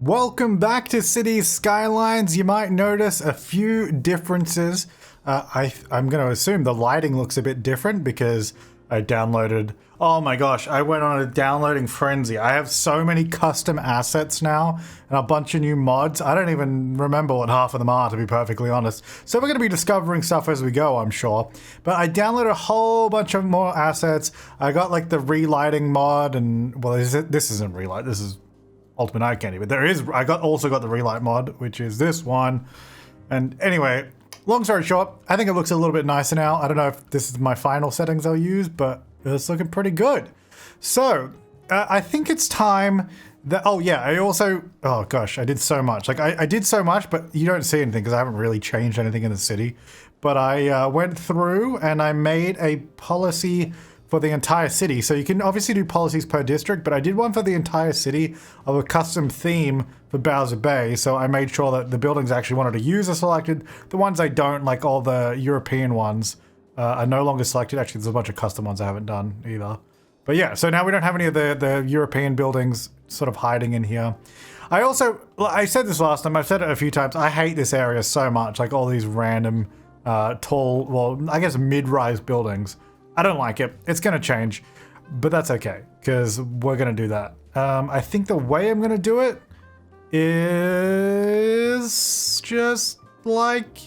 Welcome back to Cities Skylines. You might notice a few differences. I'm going to assume the lighting looks a bit different because I downloaded... Oh my gosh, I went on a downloading frenzy. I have so many custom assets now and a bunch of new mods. I don't even remember what half of them are, to be perfectly honest. So we're going to be discovering stuff as we go, I'm sure. But I downloaded a whole bunch of more assets. I got like the relighting mod and... Well, this isn't relight, this is Ultimate Eye Candy. But there is... I also got the relight mod, which is this one. And anyway, long story short, I think it looks a little bit nicer now. I don't know if this is my final settings I'll use, but... it's looking pretty good. So, I think it's time that... Oh, yeah, I also... Oh, gosh, I did so much. Like, I did so much, but you don't see anything because I haven't really changed anything in the city. But I went through and I made a policy for the entire city. So you can obviously do policies per district, but I did one for the entire city of a custom theme for Bowser Bay. So I made sure that the buildings I actually wanted to use are selected. The ones I don't, like all the European ones, are no longer selected. Actually, there's a bunch of custom ones I haven't done either. But yeah, so now we don't have any of the European buildings sort of hiding in here. I said this last time, I've said it a few times, I hate this area so much, like all these random tall, well, I guess mid-rise buildings. I don't like it. It's going to change, but that's okay, because we're going to do that. I think the way I'm going to do it is just like,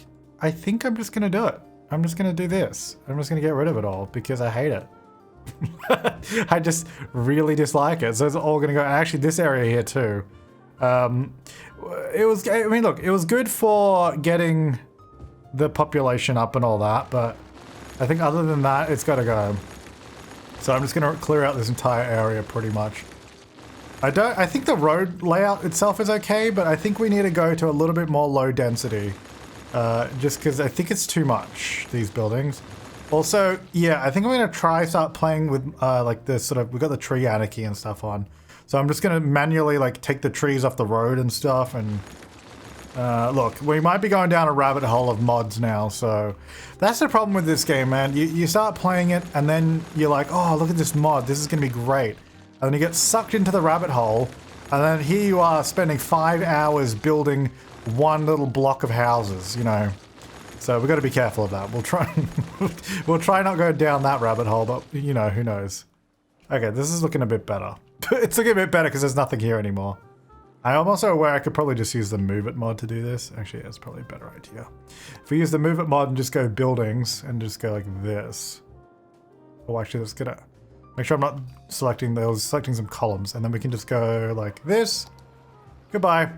I think I'm just going to do it. I'm just going to do this. I'm just going to get rid of it all because I hate it. I just really dislike it. So it's all going to go... Actually, this area here too. It was... I mean, look, it was good for getting the population up and all that, but I think other than that, it's got to go. So I'm just going to clear out this entire area pretty much. I think the road layout itself is okay, but I think we need to go to a little bit more low density. Just because I think it's too much, these buildings. Also, yeah, I think I'm going to start playing with like this sort of, we've got the tree anarchy and stuff on. So I'm just going to manually like take the trees off the road and stuff. And look, we might be going down a rabbit hole of mods now. So that's the problem with this game, man. You start playing it and then you're like, oh, look at this mod. This is going to be great. And then you get sucked into the rabbit hole. And then here you are spending 5 hours building one little block of houses, you know. So we've got to be careful of that. We'll try not go down that rabbit hole, but you know, who knows. Okay, this is looking a bit better. It's looking a bit better because there's nothing here anymore. I'm also aware I could probably just use the Move It mod to do this. Actually, that's probably a better idea. If we use the Move It mod and just go buildings and just go like this. Oh, actually, that's gonna make sure I'm not selecting those, selecting some columns, and then we can just go like this. Goodbye.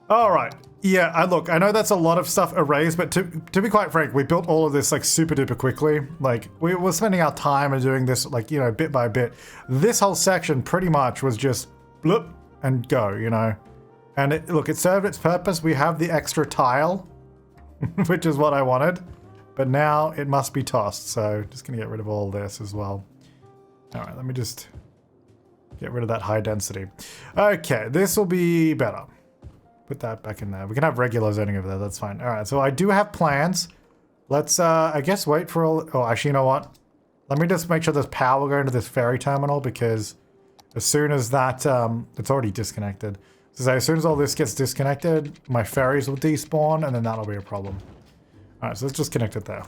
All right. Yeah, look, I know that's a lot of stuff erased, but to be quite frank, we built all of this like super duper quickly. Like we were spending our time and doing this like, you know, bit by bit. This whole section pretty much was just bloop and go, you know. And look, it served its purpose. We have the extra tile, which is what I wanted, but now it must be tossed. So just gonna get rid of all this as well. All right, let me just get rid of that high density. Okay, this will be better. Put that back in there. We can have regular zoning over there. That's fine. All right. So I do have plans. Let's, I guess, wait for all... Oh, actually, you know what? Let me just make sure there's power going to this ferry terminal because as soon as that... it's already disconnected. So as soon as all this gets disconnected, my ferries will despawn and then that'll be a problem. All right. So let's just connect it there.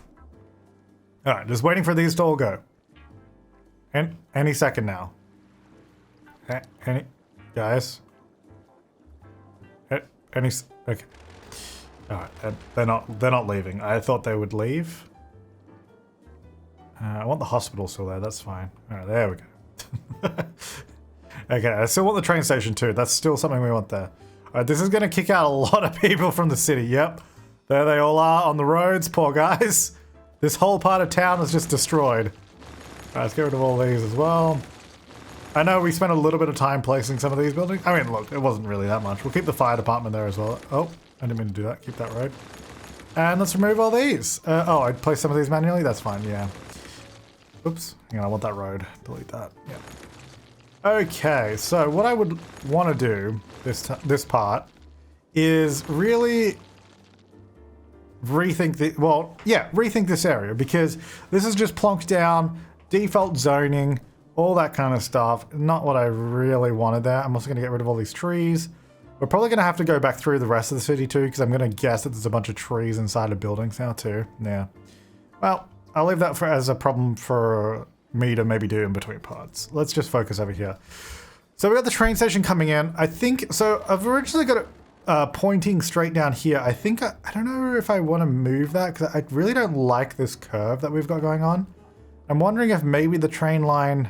All right. Just waiting for these to all go. And any second now. Any... Guys... Okay. All right, they're not leaving. I thought they would leave. I want the hospital still there. That's fine. All right, there we go. Okay, I still want the train station too. That's still something we want there. All right, this is going to kick out a lot of people from the city. Yep, there they all are on the roads. Poor guys. This whole part of town is just destroyed. All right, let's get rid of all these as well. I know we spent a little bit of time placing some of these buildings. I mean, look, it wasn't really that much. We'll keep the fire department there as well. Oh, I didn't mean to do that. Keep that road. And let's remove all these. Oh, I placed some of these manually? That's fine, yeah. Oops. Hang on, I want that road. Delete that. Yeah. Okay, so what I would want to do this part is really rethink rethink this area because this is just plonked down, default zoning, all that kind of stuff. Not what I really wanted there. I'm also going to get rid of all these trees. We're probably going to have to go back through the rest of the city too, because I'm going to guess that there's a bunch of trees inside of buildings now too. Yeah. Well, I'll leave that as a problem for me to maybe do in between parts. Let's just focus over here. So we got the train station coming in. I think, so I've originally got it pointing straight down here. I think, I don't know if I want to move that because I really don't like this curve that we've got going on. I'm wondering if maybe the train line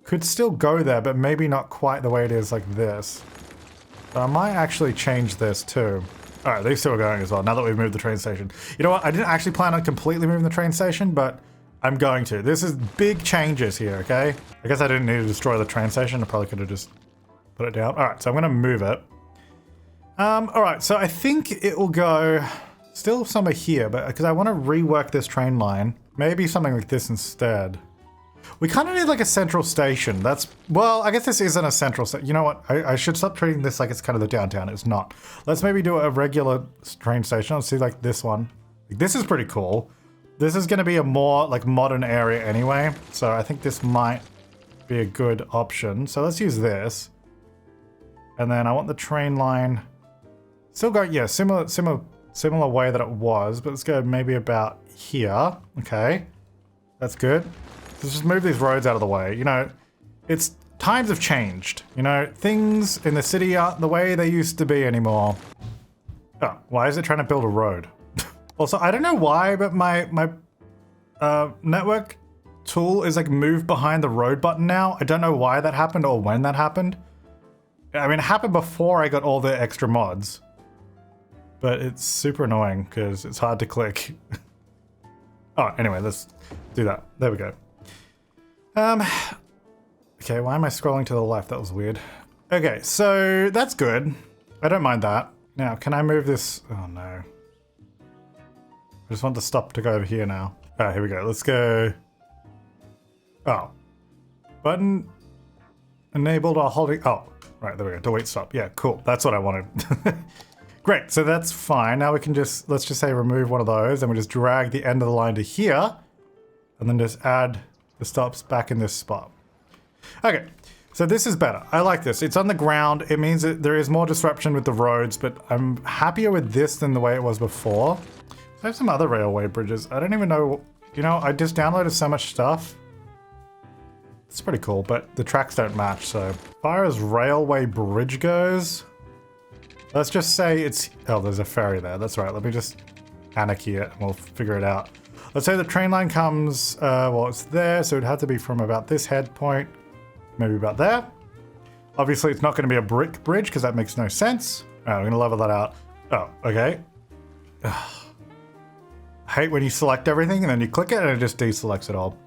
could still go there, but maybe not quite the way it is like this. But I might actually change this too. All right, they're still going as well, now that we've moved the train station. You know what, I didn't actually plan on completely moving the train station, but I'm going to. This is big changes here, okay? I guess I didn't need to destroy the train station. I probably could have just put it down. All right, so I'm gonna move it. All right, so I think it will go still somewhere here, but because I want to rework this train line, maybe something like this instead. We kind of need like a central station. That's, well, I guess this isn't a central station. You know what? I should stop treating this like it's kind of the downtown. It's not. Let's maybe do a regular train station. Let's see like this one. This is pretty cool. This is going to be a more like modern area anyway. So I think this might be a good option. So let's use this. And then I want the train line still going, yeah, similar way that it was, but let's go maybe about here. Okay. That's good. Let's just move these roads out of the way. You know, it's times have changed. You know, things in the city aren't the way they used to be anymore. Oh, why is it trying to build a road? Also, I don't know why, but my network tool is like moved behind the road button now. I don't know why that happened or when that happened. I mean, it happened before I got all the extra mods. But it's super annoying because it's hard to click. Oh, anyway, let's do that. There we go. Okay, why am I scrolling to the left? That was weird. Okay, so that's good. I don't mind that. Now, can I move this? Oh no. I just want the stop to go over here now. Ah, here we go. Let's go. Oh. Button enabled while holding. Oh, right, there we go. Delete stop. Yeah, cool. That's what I wanted. Great, so that's fine. Now we can just, let's just say remove one of those and we just drag the end of the line to here and then just add the stops back in this spot. Okay, so this is better. I like this. It's on the ground. It means that there is more disruption with the roads, but I'm happier with this than the way it was before. So I have some other railway bridges. I don't even know, you know, I just downloaded so much stuff. It's pretty cool, but the tracks don't match, so. As far as railway bridge goes, let's just say it's, oh, there's a ferry there. That's right. Let me just anarchy it and we'll figure it out. Let's say the train line comes, well, it's there. So it'd have to be from about this head point, maybe about there. Obviously, it's not going to be a brick bridge because that makes no sense. All right, I'm going to level that out. Oh, okay. Ugh. I hate when you select everything and then you click it and it just deselects it all.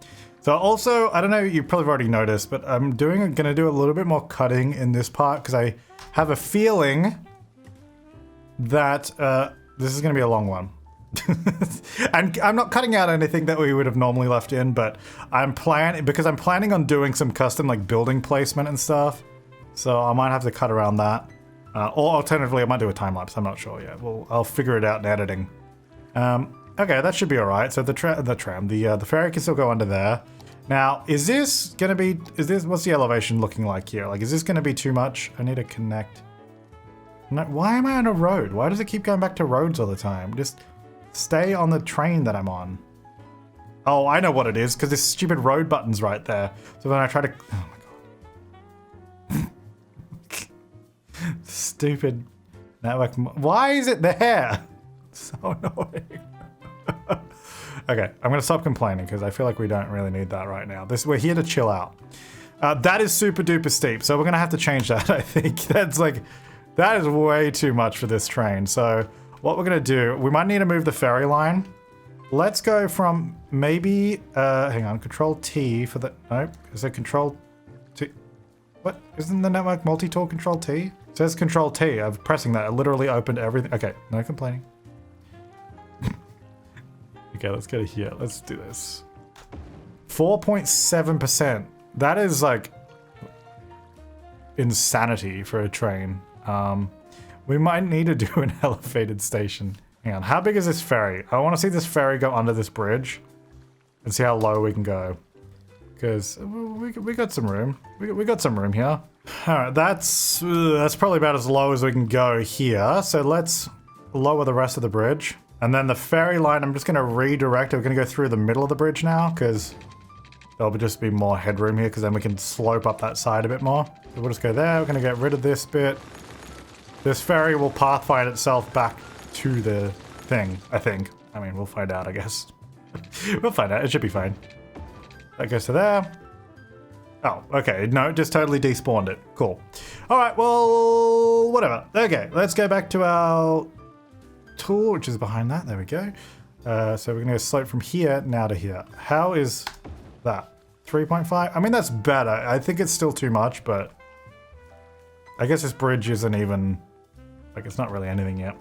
So also, I don't know, you probably already noticed, but I'm going to do a little bit more cutting in this part because I have a feeling that this is going to be a long one. And I'm not cutting out anything that we would have normally left in, but because I'm planning on doing some custom like building placement and stuff. So I might have to cut around that. Or alternatively, I might do a time lapse. I'm not sure yet. Well, I'll figure it out in editing. Okay, that should be all right. So the ferry can still go under there. Now, what's the elevation looking like here? Like, is this going to be too much? I need to connect. No, why am I on a road? Why does it keep going back to roads all the time? Just stay on the train that I'm on. Oh, I know what it is, because this stupid road button's right there. So when I try to... Oh my god. Stupid network... Why is it there? So annoying. Okay, I'm going to stop complaining, because I feel like we don't really need that right now. We're here to chill out. That is super duper steep, so we're going to have to change that, I think. That is way too much for this train. So what we're going to do, we might need to move the ferry line. Let's go from maybe, hang on, Control T for the, nope, is it Control T? What? Isn't the network multi-tool Control T? It says Control T. I'm pressing that. It literally opened everything. Okay, no complaining. Okay, let's go to here. Let's do this. 4.7%. That is like insanity for a train. We might need to do an elevated station. Hang on, how big is this ferry? I want to see this ferry go under this bridge and see how low we can go. Because we got some room. We got some room here. Alright, that's probably about as low as we can go here. So let's lower the rest of the bridge. And then the ferry line, I'm just going to redirect it. We're going to go through the middle of the bridge now, because there'll just be more headroom here, because then we can slope up that side a bit more. So we'll just go there. We're going to get rid of this bit. This ferry will pathfind itself back to the thing, I think. I mean, we'll find out, I guess. We'll find out. It should be fine. That goes to there. Oh, okay. No, it just totally despawned it. Cool. All right, well, whatever. Okay, let's go back to our tool, which is behind that. There we go. So we're going to slope from here now to here. How is that? 3.5? I mean, that's better. I think it's still too much, but I guess this bridge isn't even, like, it's not really anything yet.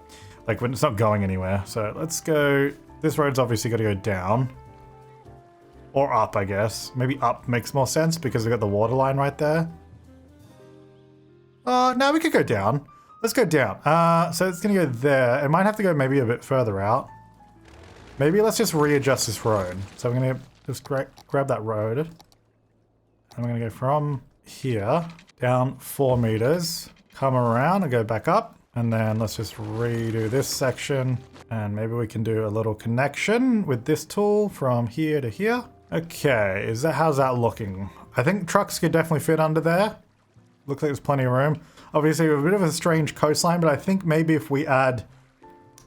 Like, when it's not going anywhere. So let's go, this road's obviously got to go down. Or up, I guess. Maybe up makes more sense because we've got the water line right there. No, we could go down. Let's go down. So it's going to go there. It might have to go maybe a bit further out. Maybe let's just readjust this road. So I'm going to just grab that road. And we're going to go from here down 4 meters. Come around and go back up. And then let's just redo this section. And maybe we can do a little connection with this tool from here to here. Okay, how's that looking? I think trucks could definitely fit under there. Looks like there's plenty of room. Obviously, we have a bit of a strange coastline, but I think maybe if we add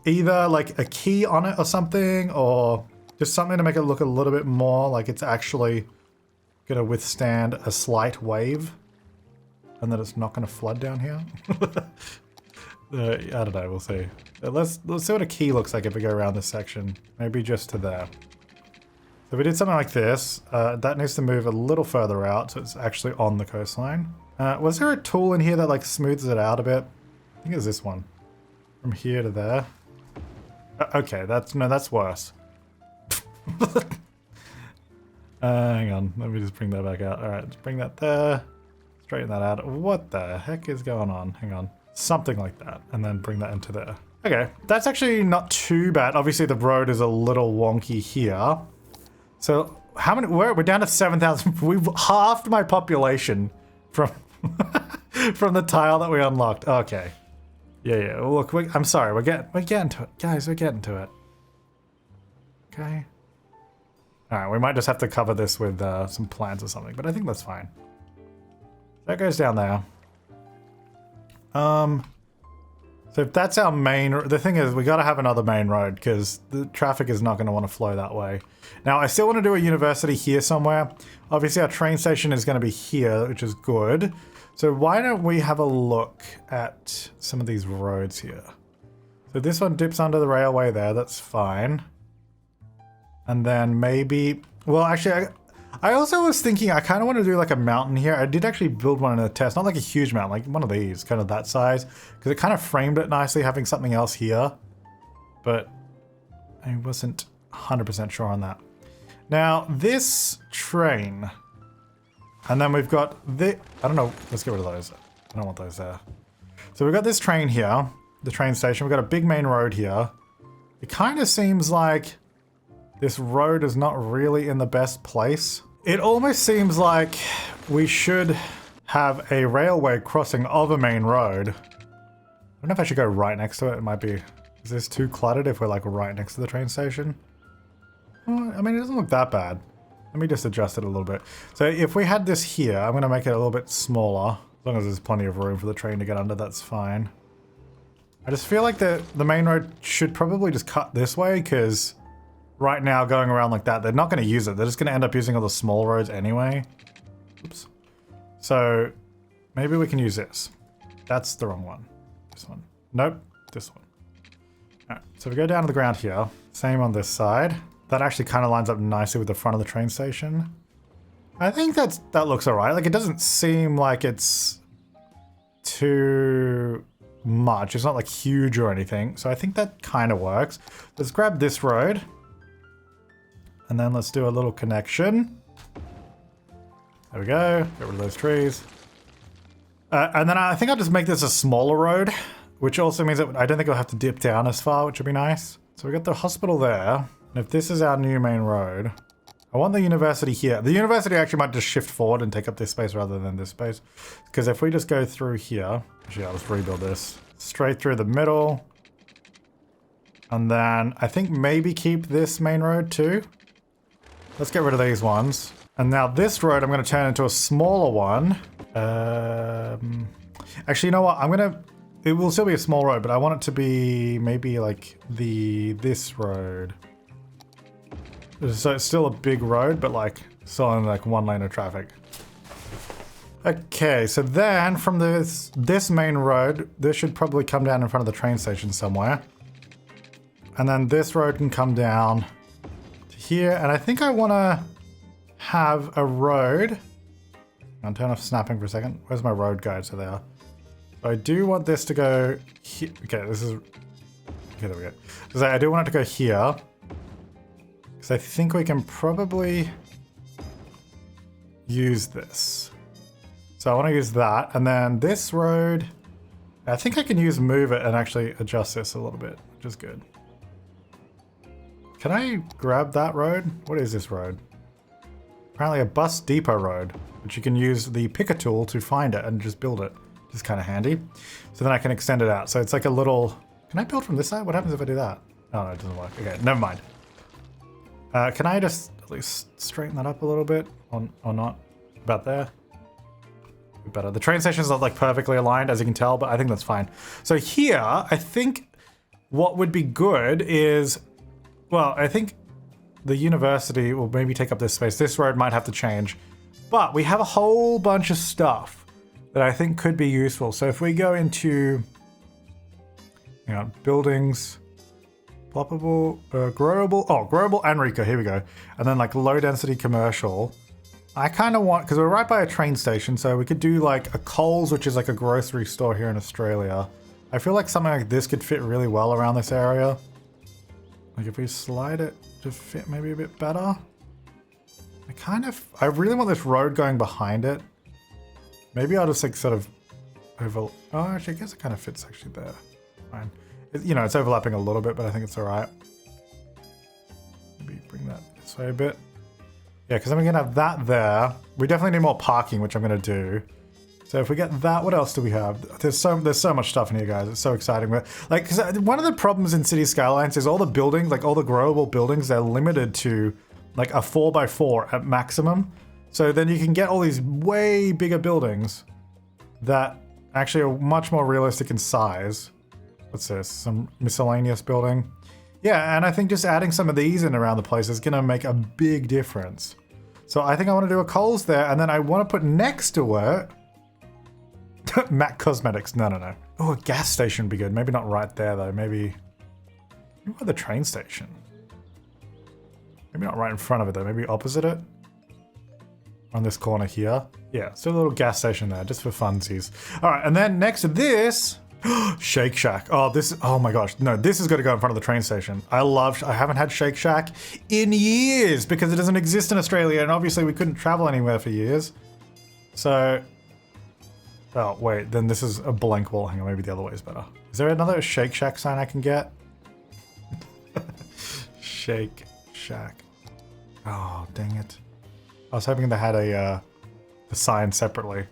either like a key on it or something, or just something to make it look a little bit more like it's actually going to withstand a slight wave, and that it's not going to flood down here. I don't know, we'll see. Let's see what a key looks like if we go around this section. Maybe just to there. So if we did something like this, that needs to move a little further out so it's actually on the coastline. Was there a tool in here that like smooths it out a bit? I think it's this one. From here to there. Okay, that's worse. Hang on, let me just bring that back out. Alright, let's bring that there. Straighten that out. What the heck is going on? Hang on. Something like that. And then bring that into there. Okay, that's actually not too bad. Obviously the road is a little wonky here. So how many, we're down to 7,000. We've halved my population from from the tile that we unlocked. Okay. Yeah. Look, I'm sorry. We're getting to it. Guys, we're getting to it. Okay. Alright, we might just have to cover this with some plants or something, but I think that's fine. That goes down there. So if that's our main, the thing is we got to have another main road because the traffic is not going to want to flow that way. Now I still want to do a university here somewhere. Obviously our train station is going to be here, which is good. So why don't we have a look at some of these roads here? So this one dips under the railway there, that's fine. And then maybe, well actually I also was thinking I kind of want to do like a mountain here. I did actually build one in a test, not like a huge mountain, like one of these, kind of that size, because it kind of framed it nicely having something else here. But I wasn't 100% sure on that. Now this train, and then we've got the, I don't know, let's get rid of those. I don't want those there. So we've got this train here, the train station. We've got a big main road here. It kind of seems like this road is not really in the best place. It almost seems like we should have a railway crossing of a main road. I don't know if I should go right next to it. It might be, is this too cluttered if we're like right next to the train station? Well, I mean, it doesn't look that bad. Let me just adjust it a little bit. So if we had this here, I'm gonna make it a little bit smaller. As long as there's plenty of room for the train to get under, that's fine. I just feel like the main road should probably just cut this way because right now going around like that, they're not going to use it. They're just going to end up using all the small roads anyway. Oops. So maybe we can use this. That's the wrong one. This one. Nope. This one. Alright, so we go down to the ground here. Same on this side. That actually kind of lines up nicely with the front of the train station. I think that looks alright. Like it doesn't seem like it's too much. It's not like huge or anything. So I think that kind of works. Let's grab this road. And then let's do a little connection. There we go. Get rid of those trees. And then I think I'll just make this a smaller road, which also means that I don't think we'll have to dip down as far, which would be nice. So we got the hospital there. And if this is our new main road, I want the university here. The university actually might just shift forward and take up this space rather than this space. Because if we just go through here, actually, let's rebuild this. Straight through the middle. And then I think maybe keep this main road too. Let's get rid of these ones. And now this road I'm going to turn into a smaller one. Actually, you know what? It will still be a small road, but I want it to be maybe like this road. So it's still a big road, but like still in like one lane of traffic. Okay, so then from this main road, this should probably come down in front of the train station somewhere. And then this road can come down to here. And I think I want to have a road. I'll turn off snapping for a second. Where's my road guide? So there. So I do want this to go here. Okay, this is... Okay, there we go. So I do want it to go here. Because I think we can probably use this. So I want to use that. And then this road, I think I can move it and actually adjust this a little bit, which is good. Can I grab that road? What is this road? Apparently a bus depot road, which you can use the picker tool to find it and just build it. Which is kind of handy. So then I can extend it out. So it's like a little... Can I build from this side? What happens if I do that? Oh, no, it doesn't work. Okay, never mind. Can I just at least straighten that up a little bit? Or not? About there? Better. The train station's not like perfectly aligned, as you can tell, but I think that's fine. So here, I think what would be good is... Well, I think the university will maybe take up this space. This road might have to change. But we have a whole bunch of stuff that I think could be useful. So if we go into... Hang on, buildings... Ploppable, growable, growable and Rico, here we go. And then like low density commercial. I kind of want, because we're right by a train station, so we could do like a Coles, which is like a grocery store here in Australia. I feel like something like this could fit really well around this area. Like if we slide it to fit maybe a bit better. I really want this road going behind it. Maybe I'll just like sort of oh, actually I guess it kind of fits actually there. Fine. You know, it's overlapping a little bit, but I think it's all right. Maybe bring that this way a bit. Yeah, because I'm going to have that there. We definitely need more parking, which I'm going to do. So if we get that, what else do we have? There's so much stuff in here, guys. It's so exciting. Like, because one of the problems in City Skylines is all the buildings, like all the growable buildings, they're limited to like a 4x4 at maximum. So then you can get all these way bigger buildings that actually are much more realistic in size. What's this? Some miscellaneous building? Yeah, and I think just adding some of these in around the place is going to make a big difference. So I think I want to do a Coles there, and then I want to put next to it... Mac Cosmetics. No. Oh, a gas station would be good. Maybe not right there, though. Maybe by the train station. Maybe not right in front of it, though. Maybe opposite it. On this corner here. Yeah, so a little gas station there, just for funsies. All right, and then next to this... Shake Shack. Oh my gosh. No, this is going to go in front of the train station. I haven't had Shake Shack in years because it doesn't exist in Australia, and obviously we couldn't travel anywhere for years. So, oh wait, then this is a blank wall. Hang on, maybe the other way is better. Is there another Shake Shack sign I can get? Shake Shack. Oh, dang it. I was hoping they had the sign separately.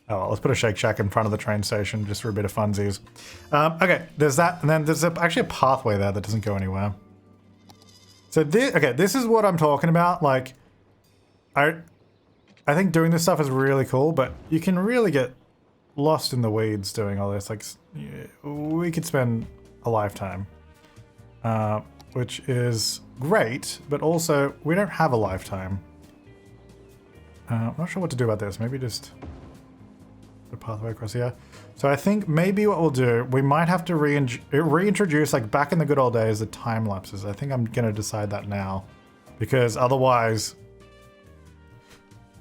Oh, well, let's put a Shake Shack in front of the train station just for a bit of funsies. Okay, there's that, and then there's actually a pathway there that doesn't go anywhere. So this is what I'm talking about. Like, I think doing this stuff is really cool, but you can really get lost in the weeds doing all this. Like, we could spend a lifetime, which is great, but also we don't have a lifetime. I'm not sure what to do about this. Maybe just... the pathway across here. So I think maybe what we'll do, we might have to reintroduce, like back in the good old days, the time lapses. I think I'm going to decide that now, because otherwise,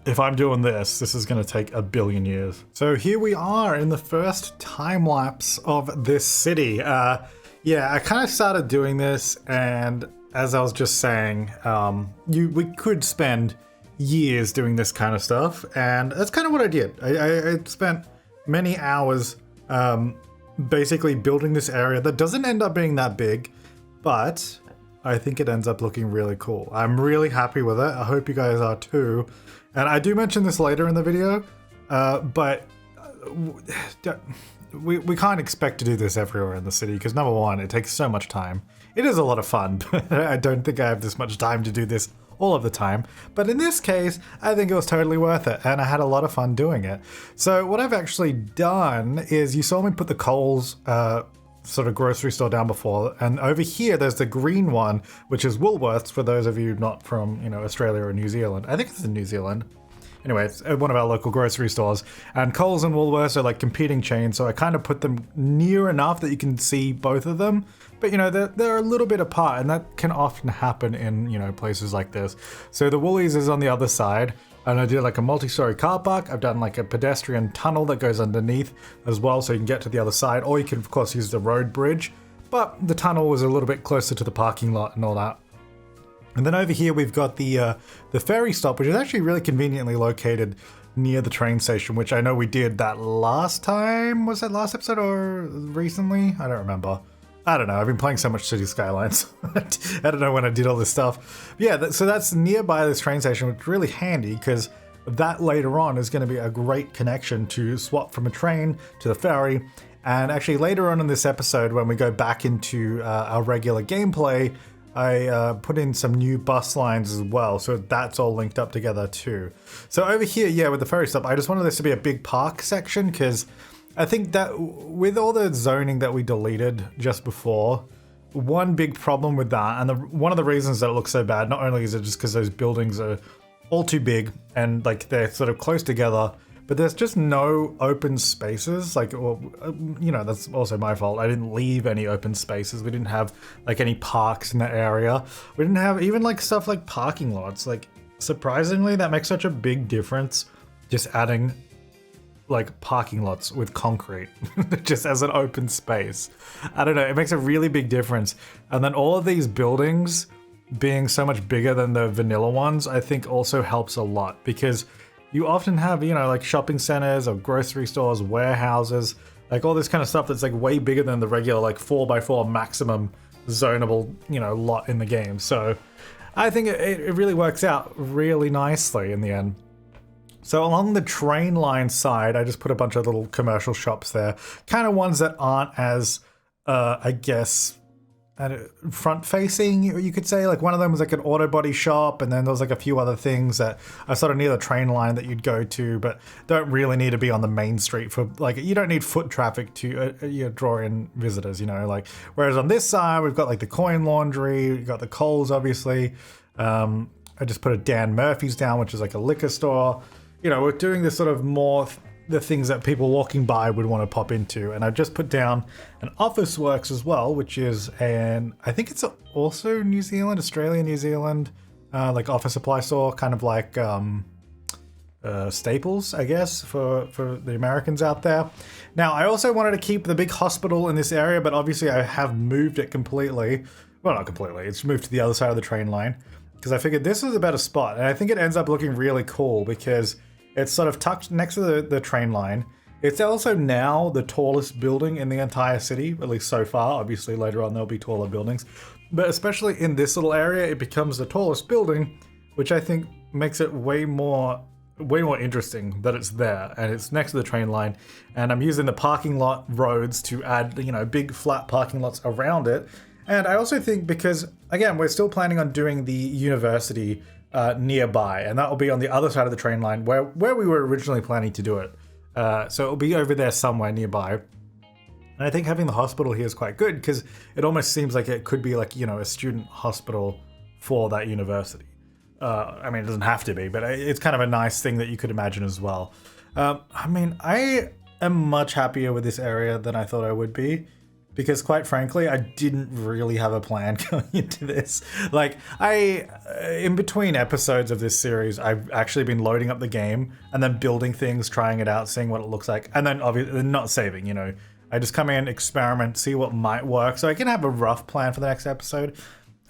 if I'm doing this is going to take a billion years. So here we are in the first time lapse of this city. Yeah, I kind of started doing this, and as I was just saying, we could spend years doing this kind of stuff, and that's kind of what I did. I spent many hours basically building this area that doesn't end up being that big, but I think it ends up looking really cool. I'm really happy with it. I hope you guys are too. And I do mention this later in the video, but we can't expect to do this everywhere in the city because number one, it takes so much time. It is a lot of fun, but I don't think I have this much time to do this all of the time. But in this case, I think it was totally worth it, and I had a lot of fun doing it. So what I've actually done is, you saw me put the Coles sort of grocery store down before, and over here there's the green one, which is Woolworths, for those of you not from, you know, Australia or New Zealand. I think it's in New Zealand. Anyway, it's one of our local grocery stores, and Coles and Woolworths are like competing chains, so I kind of put them near enough that you can see both of them. But you know, they're a little bit apart, and that can often happen in, you know, places like this. So the Woolies is on the other side, and I did like a multi-story car park. I've done like a pedestrian tunnel that goes underneath as well, so you can get to the other side, or you can of course use the road bridge. But the tunnel was a little bit closer to the parking lot and all that. And then over here we've got the ferry stop, which is actually really conveniently located near the train station, which I know we did that last time. Was that last episode or recently? I don't remember. I don't know. I've been playing so much City Skylines. I don't know when I did all this stuff. Yeah, so that's nearby this train station, which is really handy because that later on is going to be a great connection to swap from a train to the ferry. And actually later on in this episode, when we go back into our regular gameplay, I put in some new bus lines as well, so that's all linked up together too. So over here, yeah, with the ferry stop, I just wanted this to be a big park section because I think that with all the zoning that we deleted just before, one big problem with that, and one of the reasons that it looks so bad, not only is it just because those buildings are all too big and like they're sort of close together, but there's just no open spaces. Like, well, you know, that's also my fault. I didn't leave any open spaces. We didn't have like any parks in that area. We didn't have even like stuff like parking lots. Like, surprisingly, that makes such a big difference. Just adding like parking lots with concrete just as an open space. I don't know, it makes a really big difference. And then all of these buildings being so much bigger than the vanilla ones, I think also helps a lot because you often have, you know, like shopping centers or grocery stores, warehouses, like all this kind of stuff that's like way bigger than the regular like 4x4 maximum zonable, you know, lot in the game. So I think it really works out really nicely in the end. So along the train line side, I just put a bunch of little commercial shops there, kind of ones that aren't as, I guess, front-facing, you could say. Like one of them was like an auto body shop, and then there was like a few other things that are sort of near the train line that you'd go to, but don't really need to be on the main street for, like, you don't need foot traffic to draw in visitors, you know, like, whereas on this side, we've got like the coin laundry, we've got the Coles, obviously. I just put a Dan Murphy's down, which is like a liquor store. You know, we're doing this sort of more the things that people walking by would want to pop into. And I just put down an Office Works as well, which is I think it's also New Zealand, Australia, New Zealand, like office supply store, kind of like Staples, I guess, for the Americans out there. Now, I also wanted to keep the big hospital in this area, but obviously I have moved it completely. Well, not completely, it's moved to the other side of the train line because I figured this was a better spot. And I think it ends up looking really cool because it's sort of tucked next to the train line. It's also now the tallest building in the entire city, at least so far. Obviously, later on there'll be taller buildings. But especially in this little area, it becomes the tallest building, which I think makes it way more interesting that it's there. And it's next to the train line. And I'm using the parking lot roads to add, you know, big flat parking lots around it. And I also think because, again, we're still planning on doing the university nearby, and that will be on the other side of the train line where we were originally planning to do it. So it'll be over there somewhere nearby. And I think having the hospital here is quite good because it almost seems like it could be like, you know, a student hospital for that university. I mean, it doesn't have to be, but it's kind of a nice thing that you could imagine as well. I mean, I am much happier with this area than I thought I would be. Because quite frankly, I didn't really have a plan going into this. Like, in between episodes of this series, I've actually been loading up the game and then building things, trying it out, seeing what it looks like, and then obviously not saving, you know. I just come in, experiment, see what might work, so I can have a rough plan for the next episode.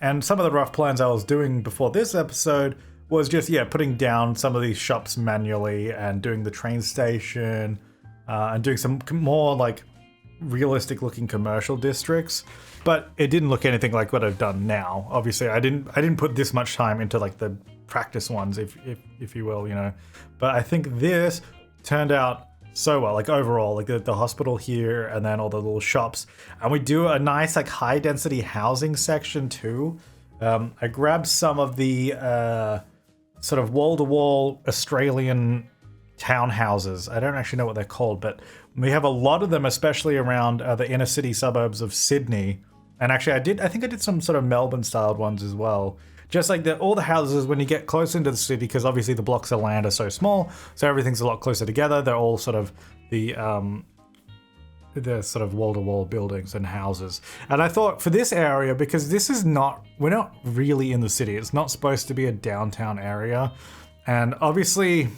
And some of the rough plans I was doing before this episode was just, yeah, putting down some of these shops manually and doing the train station and doing some more, like, realistic looking commercial districts, but it didn't look anything like what I've done now. Obviously, I didn't put this much time into like the practice ones, if you will, you know. But I think this turned out so well, like overall, like the hospital here and then all the little shops, and we do a nice like high density housing section too. I grabbed some of the sort of wall-to-wall Australian townhouses. I don't actually know what they're called, but we have a lot of them, especially around the inner city suburbs of Sydney. And actually, I think I did some sort of Melbourne-styled ones as well. Just like all the houses, when you get close into the city, because obviously the blocks of land are so small, so everything's a lot closer together. They're all sort of the sort of wall-to-wall buildings and houses. And I thought for this area, because this is we're not really in the city. It's not supposed to be a downtown area. And obviously,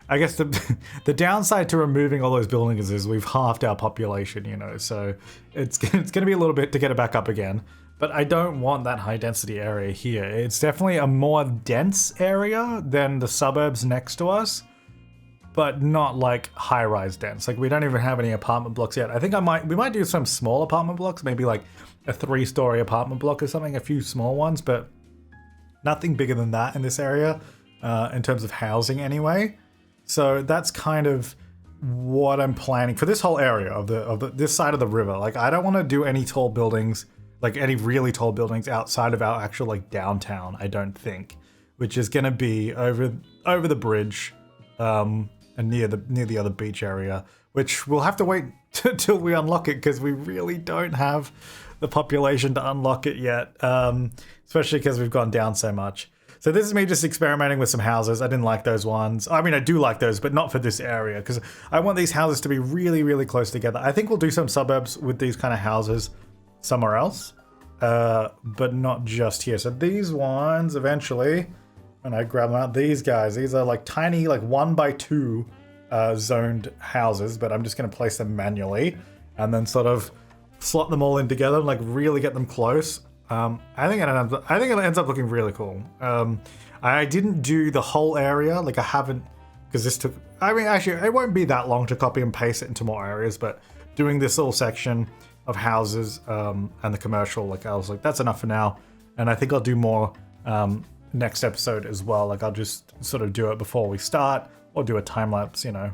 I guess the downside to removing all those buildings is we've halved our population, you know, so it's going to be a little bit to get it back up again. But I don't want that high density area here. It's definitely a more dense area than the suburbs next to us, but not like high rise dense. Like we don't even have any apartment blocks yet. I think we might do some small apartment blocks, maybe like a 3-story apartment block or something, a few small ones, but nothing bigger than that in this area in terms of housing anyway. So that's kind of what I'm planning for this whole area of this side of the river. Like I don't want to do any tall buildings, like any really tall buildings outside of our actual like downtown, I don't think, which is going to be over the bridge and near the other beach area, which we'll have to wait till we unlock it because we really don't have the population to unlock it yet, especially because we've gone down so much. So this is me just experimenting with some houses. I didn't like those ones. I mean, I do like those, but not for this area because I want these houses to be really, really close together. I think we'll do some suburbs with these kind of houses somewhere else, but not just here. So these ones eventually, when I grab them out, these guys, these are like tiny, like 1x2 zoned houses, but I'm just going to place them manually and then sort of slot them all in together and like really get them close. I think it ends up looking really cool. I didn't do the whole area, like I haven't, because this took, I mean, actually, it won't be that long to copy and paste it into more areas, but doing this little section of houses and the commercial, like I was like, that's enough for now. And I think I'll do more next episode as well. Like I'll just sort of do it before we start or do a time lapse, you know,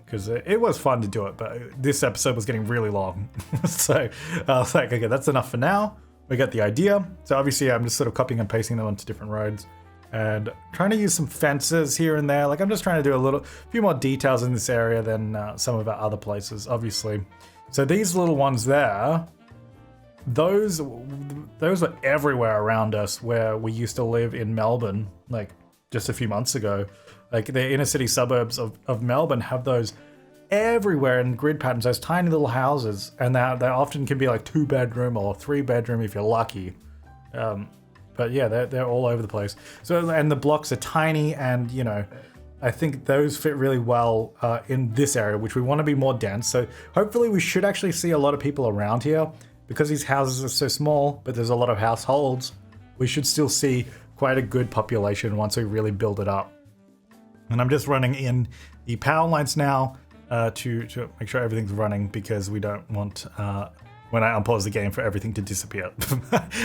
because it was fun to do it, but this episode was getting really long. So I was like, okay, that's enough for now. We get the idea. So obviously I'm just sort of copying and pasting them onto different roads and trying to use some fences here and there. Like I'm just trying to do a few more details in this area than some of our other places, obviously. So these little ones there, those were everywhere around us where we used to live in Melbourne, like just a few months ago. Like the inner city suburbs of Melbourne have those everywhere in grid patterns, those tiny little houses, and they often can be like 2-bedroom or 3-bedroom if you're lucky. But yeah, they're all over the place. So, and the blocks are tiny, and you know, I think those fit really well in this area, which we want to be more dense. So hopefully we should actually see a lot of people around here because these houses are so small, but there's a lot of households. We should still see quite a good population once we really build it up. And I'm just running in the power lines now to make sure everything's running because we don't want, when I unpause the game, for everything to disappear.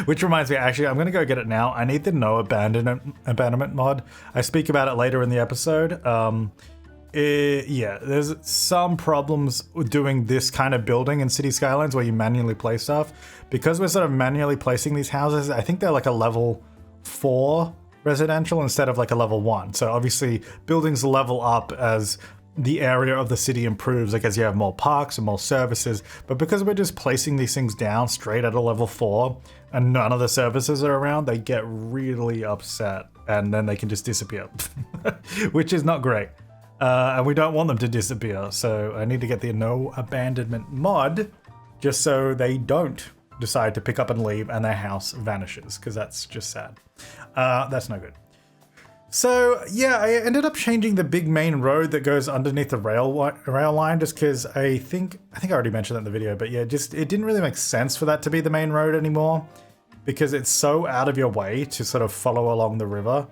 Which reminds me, actually, I'm going to go get it now. I need the no abandonment mod. I speak about it later in the episode. Yeah, there's some problems with doing this kind of building in City Skylines where you manually place stuff. Because we're sort of manually placing these houses, I think they're like a level 4 residential instead of like a level 1. So obviously buildings level up as the area of the city improves, like as you have more parks and more services. But because we're just placing these things down straight at a level 4 and none of the services are around, they get really upset and then they can just disappear, which is not great. And we don't want them to disappear. So I need to get the no abandonment mod just so they don't decide to pick up and leave and their house vanishes, because that's just sad. That's no good. So yeah, I ended up changing the big main road that goes underneath the rail line just because I think I already mentioned that in the video, but yeah, it didn't really make sense for that to be the main road anymore because it's so out of your way to sort of follow along the river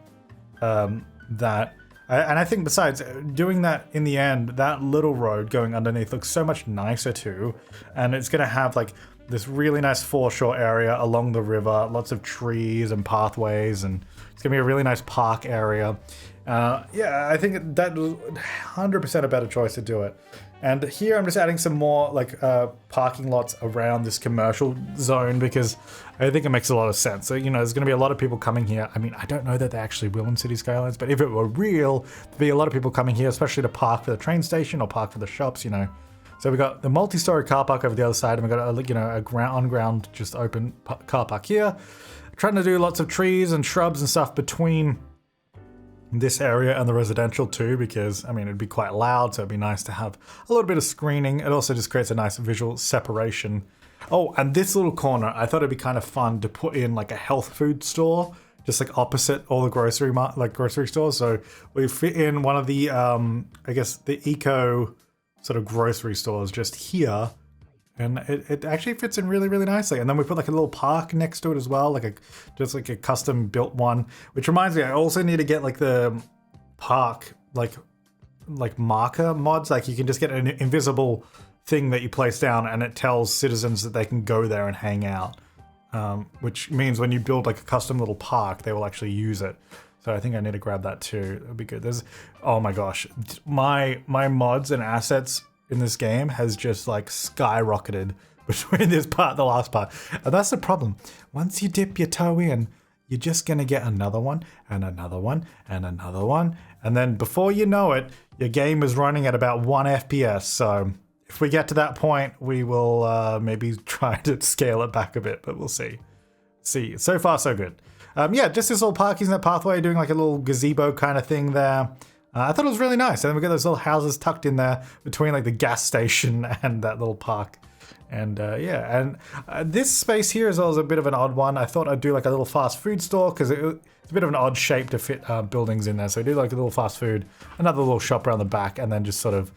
that And I think besides doing that in the end, that little road going underneath looks so much nicer too. And it's going to have like this really nice foreshore area along the river, lots of trees and pathways, and it's going to be a really nice park area. Yeah, I think that was 100% a better choice to do it. And here I'm just adding some more like parking lots around this commercial zone because I think it makes a lot of sense. So, you know, there's going to be a lot of people coming here. I mean, I don't know that they actually will in City Skylines, but if it were real, there'd be a lot of people coming here, especially to park for the train station or park for the shops, you know. So we got the multi-story car park over the other side, and we got a, you know, on-ground, just open car park here. Trying to do lots of trees and shrubs and stuff between this area and the residential too, because I mean it'd be quite loud, so it'd be nice to have a little bit of screening. It also just creates a nice visual separation. Oh, and this little corner, I thought it'd be kind of fun to put in like a health food store, just like opposite all the grocery stores. So we fit in one of the I guess the eco sort of grocery stores just here. And it actually fits in really, really nicely. And then we put like a little park next to it as well, like just like a custom built one. Which reminds me, I also need to get like the park like marker mods. Like you can just get an invisible thing that you place down, and it tells citizens that they can go there and hang out. Which means when you build like a custom little park, they will actually use it. So I think I need to grab that too. It'll be good. Oh my gosh, my mods and assets in this game has just like skyrocketed between this part and the last part. And that's the problem. Once you dip your toe in, you're just gonna get another one and another one and another one. And then before you know it, your game is running at about 1 FPS. So if we get to that point, we will maybe try to scale it back a bit, but we'll see. So far so good. Yeah, just this little park using that pathway, doing like a little gazebo kind of thing there. I thought it was really nice. And then we got those little houses tucked in there between like the gas station and that little park. And yeah, and this space here as well is a bit of an odd one. I thought I'd do like a little fast food store because it's a bit of an odd shape to fit buildings in there. So I do like a little fast food, another little shop around the back, and then just sort of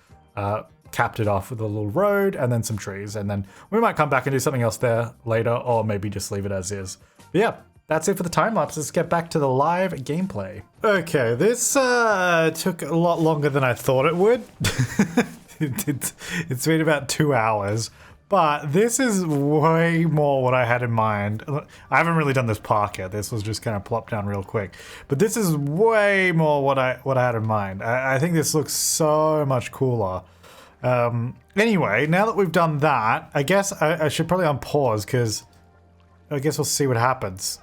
capped it off with a little road and then some trees. And then we might come back and do something else there later, or maybe just leave it as is. But yeah. That's it for the time lapse. Let's get back to the live gameplay. Okay, this took a lot longer than I thought it would. It's been about 2 hours, but this is way more what I had in mind. I haven't really done this park yet. This was just kind of plopped down real quick, but this is way more what I had in mind. I think this looks so much cooler. Anyway, now that we've done that, I guess I should probably unpause because I guess we'll see what happens.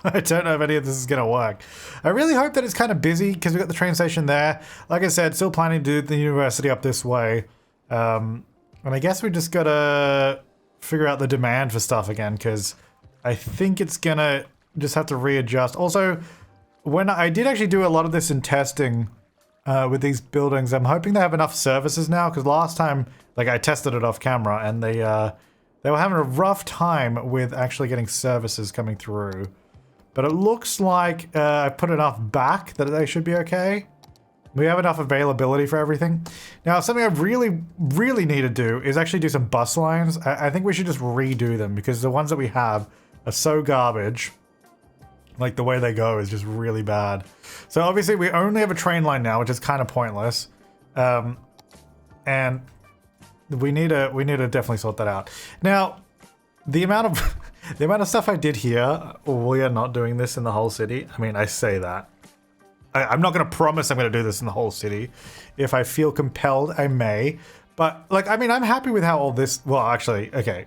I don't know if any of this is going to work. I really hope that it's kind of busy because we've got the train station there. Like I said, still planning to do the university up this way. And I guess we just got to figure out the demand for stuff again because I think it's going to just have to readjust. Also, when I did actually do a lot of this in testing with these buildings, I'm hoping they have enough services now because last time like I tested it off camera and they were having a rough time with actually getting services coming through. But it looks like I put enough back that they should be okay. We have enough availability for everything. Now, something I really, really need to do is actually do some bus lines. I think we should just redo them because the ones that we have are so garbage. Like the way they go is just really bad. So obviously we only have a train line now, which is kind of pointless. And we need to definitely sort that out. Now, the amount of stuff I did here, we are not doing this in the whole city. I mean, I say that. I'm not going to promise I'm going to do this in the whole city. If I feel compelled, I may. But, like, I mean, I'm happy with how all this... Well, actually, okay.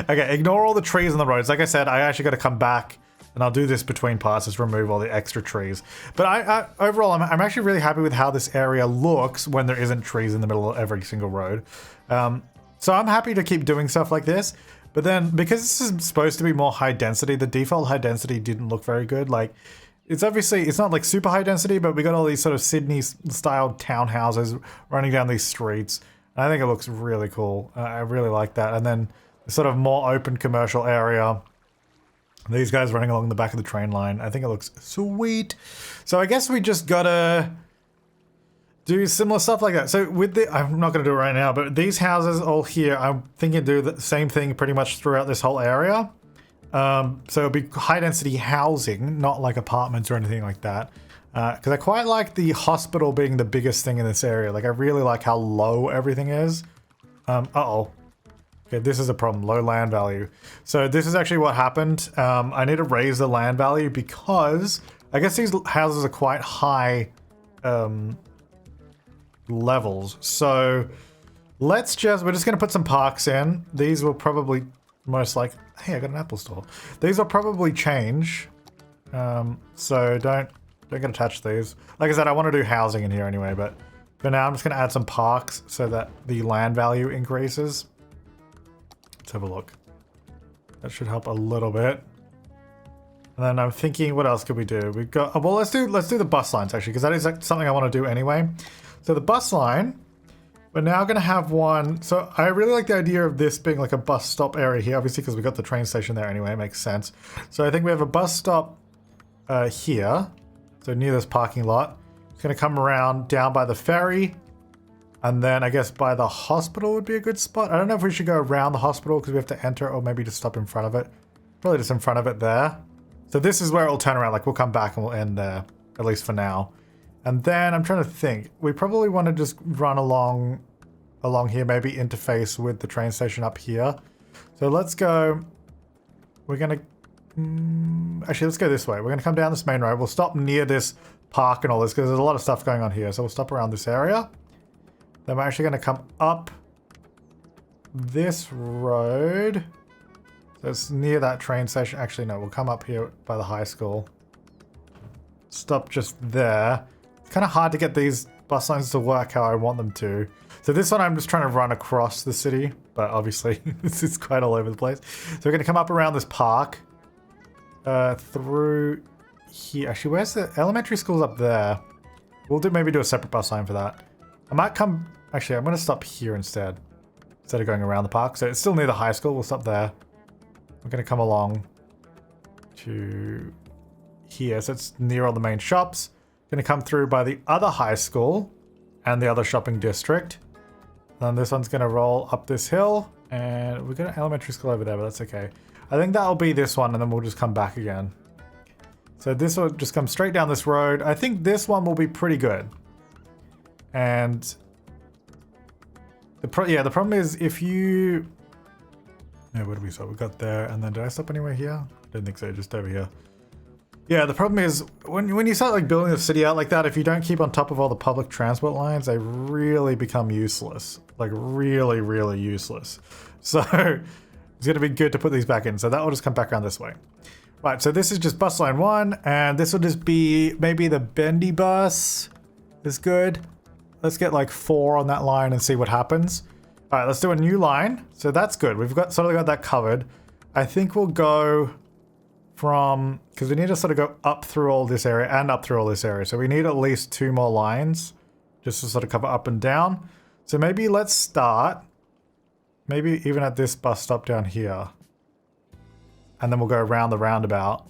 Okay, ignore all the trees on the roads. Like I said, I actually got to come back and I'll do this between parts, just remove all the extra trees. But overall, I'm actually really happy with how this area looks when there isn't trees in the middle of every single road. So I'm happy to keep doing stuff like this. But then, because this is supposed to be more high density, the default high density didn't look very good. Like, it's obviously, it's not like super high density, but we got all these sort of Sydney-style townhouses running down these streets. And I think it looks really cool. I really like that. And then the sort of more open commercial area. These guys running along the back of the train line. I think it looks sweet. So I guess we just gotta do similar stuff like that. So with the, I'm not gonna do it right now, but these houses all here, I'm thinking do the same thing pretty much throughout this whole area. So it'll be high density housing, not like apartments or anything like that. Because I quite like the hospital being the biggest thing in this area. Like, I really like how low everything is. Uh-oh. Okay, this is a problem. Low land value. So this is actually what happened. I need to raise the land value because I guess these houses are quite high levels. So we're just going to put some parks in. These will probably most like, hey, I got an Apple store. These will probably change. So don't get attached to these. Like I said, I want to do housing in here anyway, but for now I'm just going to add some parks so that the land value increases. Let's have a look. That should help a little bit. And then I'm thinking, what else could we do? We've got, well, let's do the bus lines actually, because that is something I want to do anyway. So the bus line, we're now going to have one. So I really like the idea of this being like a bus stop area here, obviously, because we got the train station there anyway. It makes sense. So I think we have a bus stop here. So near this parking lot. It's going to come around down by the ferry. And then I guess by the hospital would be a good spot. I don't know if we should go around the hospital because we have to enter, or maybe just stop in front of it. Probably just in front of it there. So this is where it'll turn around. Like, we'll come back and we'll end there, at least for now. And then I'm trying to think. We probably want to just run along here, maybe interface with the train station up here. So let's go. We're going to... actually, let's go this way. We're going to come down this main road. We'll stop near this park and all this because there's a lot of stuff going on here. So we'll stop around this area. Then we're actually going to come up this road. So it's near that train station. Actually, no, we'll come up here by the high school. Stop just there. It's kind of hard to get these bus lines to work how I want them to. So this one I'm just trying to run across the city, but obviously this is quite all over the place. So we're going to come up around this park. Through here. Actually, where's the elementary school's up there? We'll maybe do a separate bus line for that. I might come... Actually, I'm going to stop here instead of going around the park. So it's still near the high school. We'll stop there. We're going to come along to here. So it's near all the main shops. Going to come through by the other high school and the other shopping district. Then this one's going to roll up this hill. And we've got an elementary school over there, but that's okay. I think that'll be this one, and then we'll just come back again. So this will just come straight down this road. I think this one will be pretty good. And the problem is if you... Yeah, where do we stop? We got there, and then did I stop anywhere here? I don't think so, just over here. Yeah, the problem is when you start like building the city out like that, if you don't keep on top of all the public transport lines, they really become useless. Like really, really useless. So it's going to be good to put these back in. So that will just come back around this way. Right, so this is just bus line 1, and this will just be maybe the bendy bus is good. Let's get like 4 on that line and see what happens. All right, let's do a new line. So that's good. We've got sort of got that covered. I think we'll go from, because we need to sort of go up through all this area and up through all this area. So we need at least 2 more lines just to sort of cover up and down. So maybe let's start, maybe even at this bus stop down here. And then we'll go around the roundabout.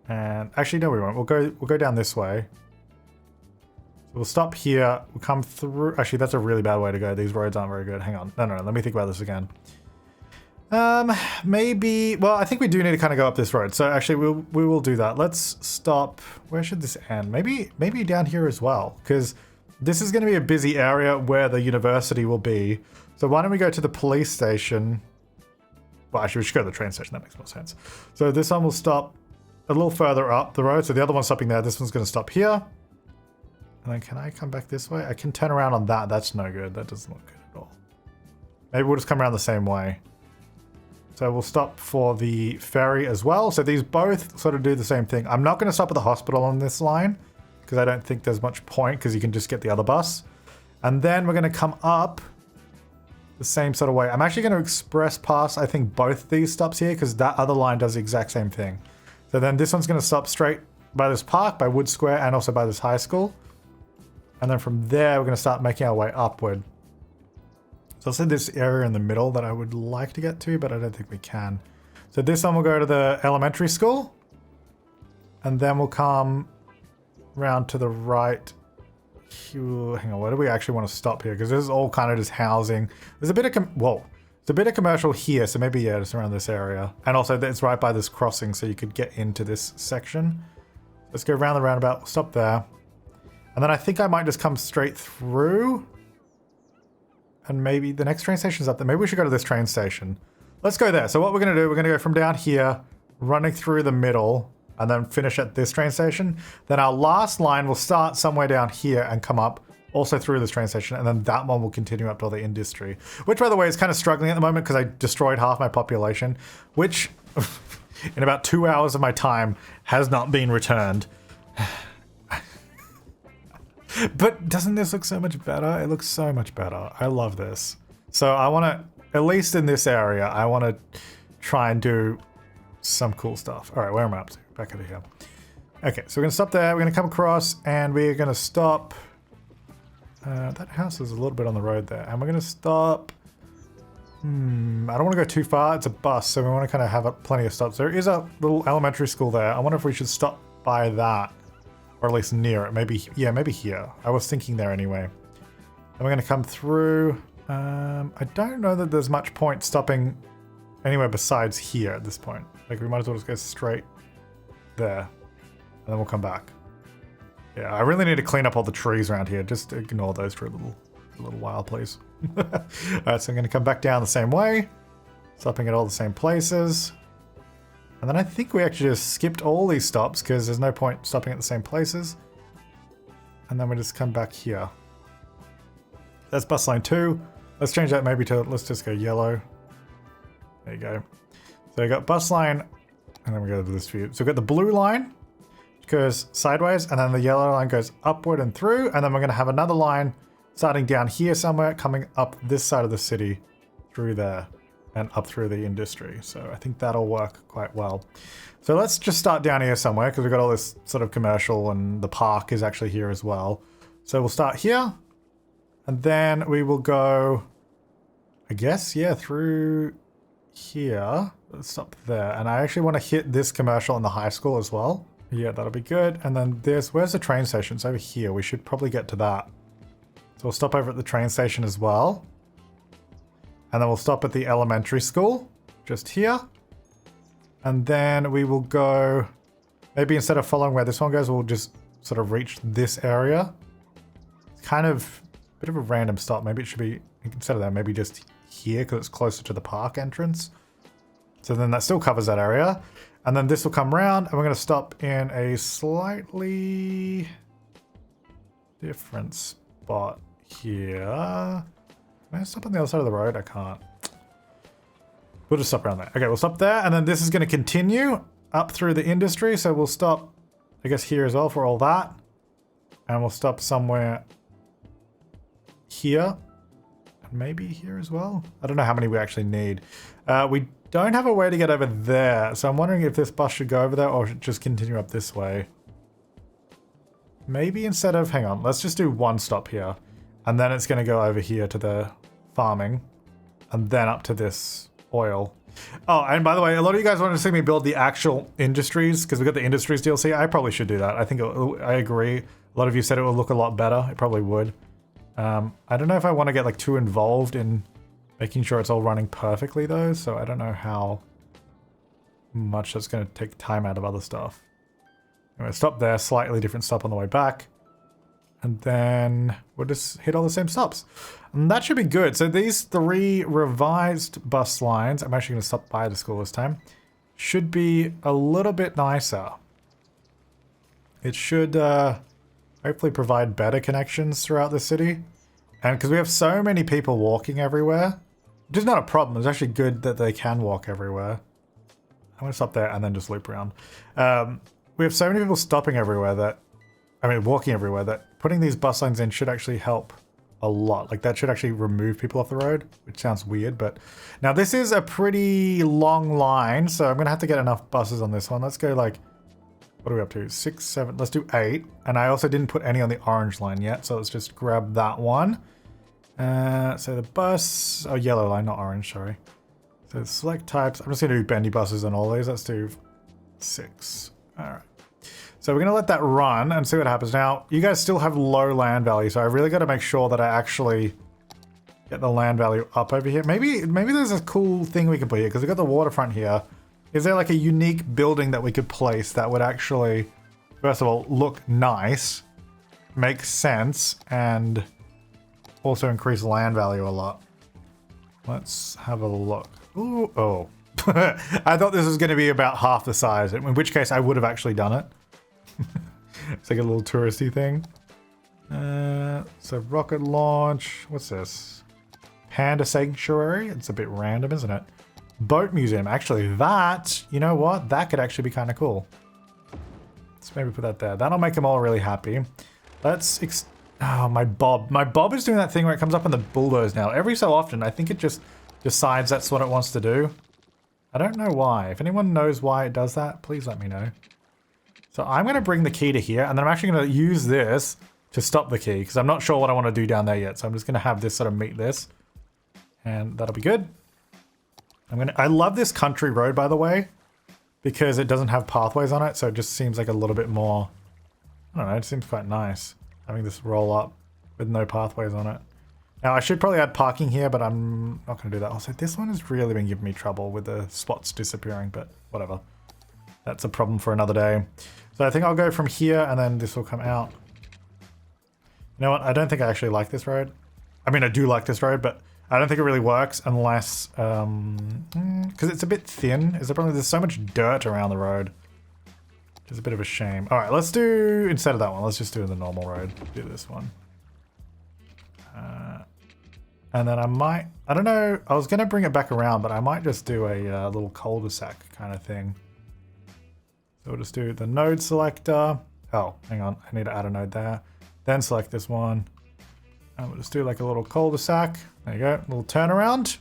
And actually, no, we won't. We'll go down this way. So we'll stop here. We'll come through. Actually, that's a really bad way to go. These roads aren't very good. Hang on. No. Let me think about this again. Maybe. Well, I think we do need to kind of go up this road. So actually, we will do that. Let's stop. Where should this end? Maybe down here as well, because this is going to be a busy area where the university will be. So why don't we go to the police station? Well, actually, we should go to the train station. That makes more sense. So this one will stop a little further up the road. So the other one's stopping there. This one's going to stop here. And then can I come back this way? I can turn around on that. That's no good. That doesn't look good at all. Maybe we'll just come around the same way. So we'll stop for the ferry as well. So these both sort of do the same thing. I'm not going to stop at the hospital on this line because I don't think there's much point because you can just get the other bus. And then we're going to come up the same sort of way. I'm actually going to express pass, I think, both these stops here because that other line does the exact same thing. So then this one's going to stop straight by this park, by Wood Square, and also by this high school. And then from there, we're going to start making our way upward. So I'll say this area in the middle that I would like to get to, but I don't think we can. So this one will go to the elementary school. And then we'll come round to the right. Hang on, where do we actually want to stop here? Because this is all kind of just housing. There's a bit of, it's a bit of commercial here. So maybe, yeah, just around this area. And also it's right by this crossing, so you could get into this section. Let's go around the roundabout. We'll stop there. And then I think I might just come straight through. And maybe the next train station's up there. Maybe we should go to this train station. Let's go there. So what we're going to do, we're going to go from down here, running through the middle, and then finish at this train station. Then our last line will start somewhere down here and come up also through this train station. And then that one will continue up to the industry. Which, by the way, is kind of struggling at the moment because I destroyed half my population. Which, in about 2 hours of my time, has not been returned. But doesn't this look so much better? It looks so much better. I love this. So I want to, at least in this area, I want to try and do some cool stuff. All right, where am I up to? Back over here. Okay, so we're going to stop there. We're going to come across and we're going to stop. That house is a little bit on the road there. And we're going to stop. I don't want to go too far. It's a bus, so we want to kind of have plenty of stops. There is a little elementary school there. I wonder if we should stop by that. Or at least near it. Maybe, yeah, maybe here. I was thinking there anyway. And we're going to come through. I don't know that there's much point stopping anywhere besides here at this point. Like, we might as well just go straight there. And then we'll come back. Yeah, I really need to clean up all the trees around here. Just ignore those for a little while, please. Alright, so I'm going to come back down the same way. Stopping at all the same places. And then I think we actually just skipped all these stops because there's no point stopping at the same places. And then we just come back here. That's bus line 2. Let's change that maybe to, let's just go yellow. There you go. So we got bus line, and then we go to this view. So we've got the blue line, which goes sideways, and then the yellow line goes upward and through. And then we're going to have another line starting down here somewhere, coming up this side of the city through there. And up through the industry. So I think that'll work quite well. So let's just start down here somewhere because we've got all this sort of commercial and the park is actually here as well. So we'll start here and then we will go, I guess, yeah, through here. Let's stop there. And I actually want to hit this commercial in the high school as well. Yeah, that'll be good. And then where's the train station? It's over here. We should probably get to that. So we'll stop over at the train station as well. And then we'll stop at the elementary school, just here. And then we will go, maybe instead of following where this one goes, we'll just sort of reach this area. It's kind of a bit of a random stop. Maybe it should be, instead of that, maybe just here because it's closer to the park entrance. So then that still covers that area. And then this will come around and we're going to stop in a slightly different spot here. Can I stop on the other side of the road? I can't. We'll just stop around there. Okay, we'll stop there. And then this is going to continue up through the industry. So we'll stop, I guess, here as well for all that. And we'll stop somewhere here. And maybe here as well. I don't know how many we actually need. We don't have a way to get over there. So I'm wondering if this bus should go over there or should just continue up this way. Maybe instead of, hang on, let's just do one stop here. And then it's going to go over here to the farming and then up to this oil. Oh, and by the way, a lot of you guys want to see me build the actual industries because we got the industries DLC. I probably should do that. I think I agree. A lot of you said it would look a lot better. It probably would. I don't know if I want to get like too involved in making sure it's all running perfectly though. So I don't know how much that's going to take time out of other stuff. Anyway, stop there. Slightly different stop on the way back. And then we'll just hit all the same stops. And that should be good. So these 3 revised bus lines, I'm actually going to stop by the school this time, should be a little bit nicer. It should hopefully provide better connections throughout the city. And because we have so many people walking everywhere, which is not a problem. It's actually good that they can walk everywhere. I'm going to stop there and then just loop around. We have so many people stopping everywhere that, I mean, walking everywhere, that putting these bus lines in should actually help a lot. Like that should actually remove people off the road, which sounds weird, but now this is a pretty long line. So I'm going to have to get enough buses on this one. Let's go like, what are we up to? 6, 7, let's do 8. And I also didn't put any on the orange line yet. So let's just grab that one. So the bus, oh, yellow line, not orange, sorry. So select types. I'm just going to do bendy buses on all these. Let's do 6. All right. So we're going to let that run and see what happens. Now, you guys still have low land value, so I really got to make sure that I actually get the land value up over here. Maybe there's a cool thing we can put here, because we've got the waterfront here. Is there like a unique building that we could place that would actually first of all, look nice, make sense, and also increase land value a lot. Let's have a look. Ooh, oh. I thought this was going to be about half the size, in which case I would have actually done it. It's like a little touristy thing. So rocket launch. What's this? Panda sanctuary. It's a bit random, isn't it? Boat museum. Actually, that, you know what? That could actually be kind of cool. Let's maybe put that there. That'll make them all really happy. Let's... oh, my Bob. My Bob is doing that thing where it comes up on the bulldoze now. Every so often, I think it just decides that's what it wants to do. I don't know why. If anyone knows why it does that, please let me know. So I'm going to bring the key to here, and then I'm actually going to use this to stop the key, because I'm not sure what I want to do down there yet. So I'm just going to have this sort of meet this, and that'll be good. I love this country road, by the way, because it doesn't have pathways on it, so it just seems like a little bit more, I don't know, it seems quite nice having this roll up with no pathways on it. Now, I should probably add parking here, but I'm not going to do that. Also, this one has really been giving me trouble with the spots disappearing, but whatever. That's a problem for another day. So I think I'll go from here, and then this will come out. You know what? I don't think I actually like this road. I mean, I do like this road, but I don't think it really works unless... because it's a bit thin. Is the problem? There's so much dirt around the road. It's a bit of a shame. All right, let's do... instead of that one, let's just do the normal road. Do this one. And then I might, I don't know, I was going to bring it back around, but I might just do a little cul-de-sac kind of thing. So we'll just do the node selector. Oh, hang on, I need to add a node there. Then select this one. And we'll just do like a little cul-de-sac. There you go, a little turnaround.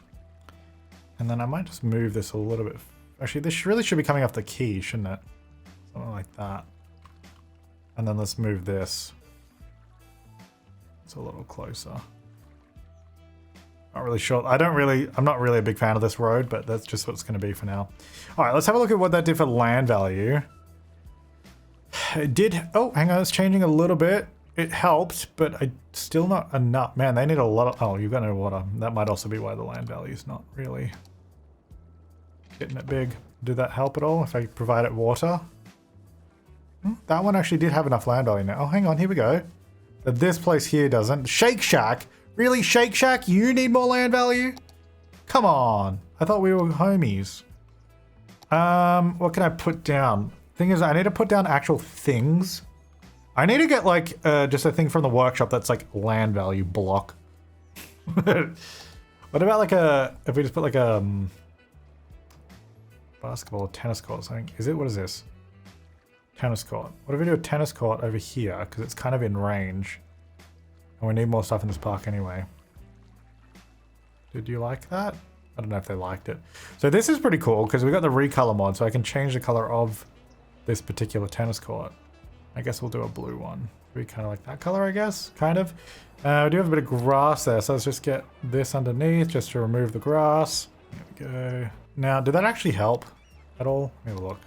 And then I might just move this a little bit. Actually, this really should be coming off the key, shouldn't it? Something like that. And then let's move this. It's a little closer. Not really sure. I'm not really a big fan of this road, but that's just what it's going to be for now. All right, let's have a look at what that did for land value. It did, oh, hang on, it's changing a little bit. It helped, but still not enough. Man, they need a lot of, oh, you've got no water. That might also be why the land value is not really getting it big. Did that help at all if I provide it water? That one actually did have enough land value now. Oh, hang on, here we go. But this place here doesn't. Shake Shack? Really, Shake Shack? You need more land value? Come on. I thought we were homies. What can I put down? Thing is, I need to put down actual things. I need to get like just a thing from the workshop that's like land value block. What about like if we just put like a basketball or tennis court or something? Is it, what is this? Tennis court. What if we do a tennis court over here? Because it's kind of in range. And we need more stuff in this park anyway. Did you like that? I don't know if they liked it. So this is pretty cool because we got the recolor mod, so I can change the color of this particular tennis court. I guess we'll do a blue one. We kind of like that color, I guess, kind of. We do have a bit of grass there, so let's just get this underneath just to remove the grass. There we go. Now, did that actually help at all? Let me have a look.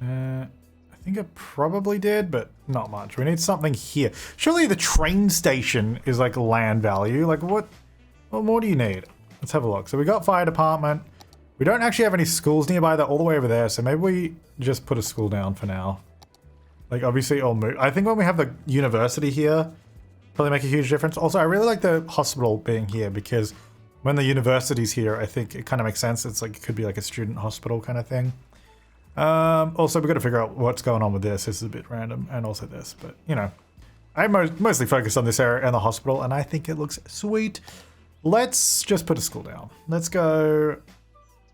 I think it probably did, but not much. We need something here. Surely the train station is like land value. Like what more do you need? Let's have a look. So we got fire department. We don't actually have any schools nearby. They're all the way over there. So maybe we just put a school down for now. Like obviously I'll move. I think when we have the university here, probably make a huge difference. Also, I really like the hospital being here because when the university's here, I think it kind of makes sense. It's like, it could be like a student hospital kind of thing. Also, we've got to figure out what's going on with this. This is a bit random, and also this, but you know, I mostly focus on this area and the hospital, and I think it looks sweet. Let's just put a school down. Let's go.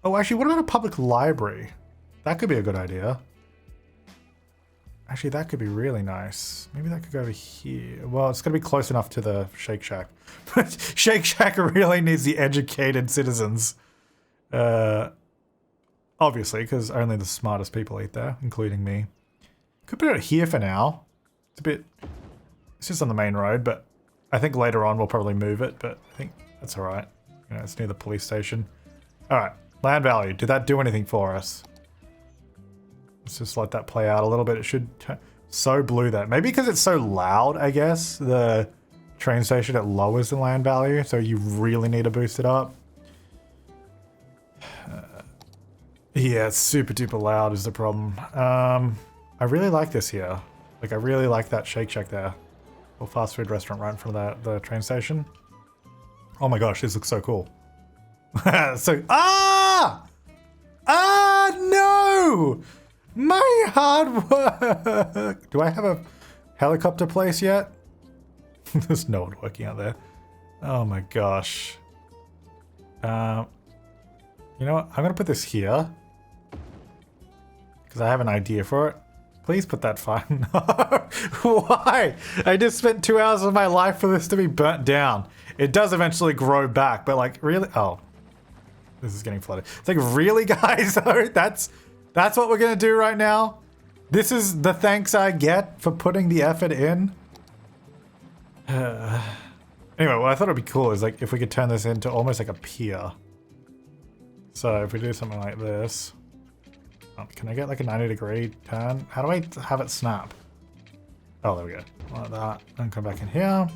Oh, actually, what about a public library? That could be a good idea. Actually, that could be really nice. Maybe that could go over here. Well, it's going to be close enough to the Shake Shack. Shake Shack really needs the educated citizens. Obviously, because only the smartest people eat there, including me. Could put it here for now. It's just on the main road, but I think later on we'll probably move it, but I think that's all right. You know, it's near the police station. All right, land value. Did that do anything for us? Let's just let that play out a little bit. It should so blue that. Maybe because it's so loud, I guess, the train station, it lowers the land value, so you really need to boost it up. Yeah, it's super duper loud is the problem. I really like this here. Like, I really like that Shake Shack there. Little fast food restaurant right in front of the train station. Oh my gosh, this looks so cool. So, no! My hard work! Do I have a helicopter place yet? There's no one working out there. Oh my gosh. You know what? I'm gonna put this here. Because I have an idea for it. Please put that fire. No! Why? I just spent 2 hours of my life for this to be burnt down. It does eventually grow back, but like, really? Oh. This is getting flooded. It's like, really, guys? That's what we're gonna do right now? This is the thanks I get for putting the effort in? Anyway, what I thought would be cool is like if we could turn this into almost like a pier. So if we do something like this. Oh, can I get like a 90-degree turn? How do I have it snap? Oh, there we go. Like that. And come back in here.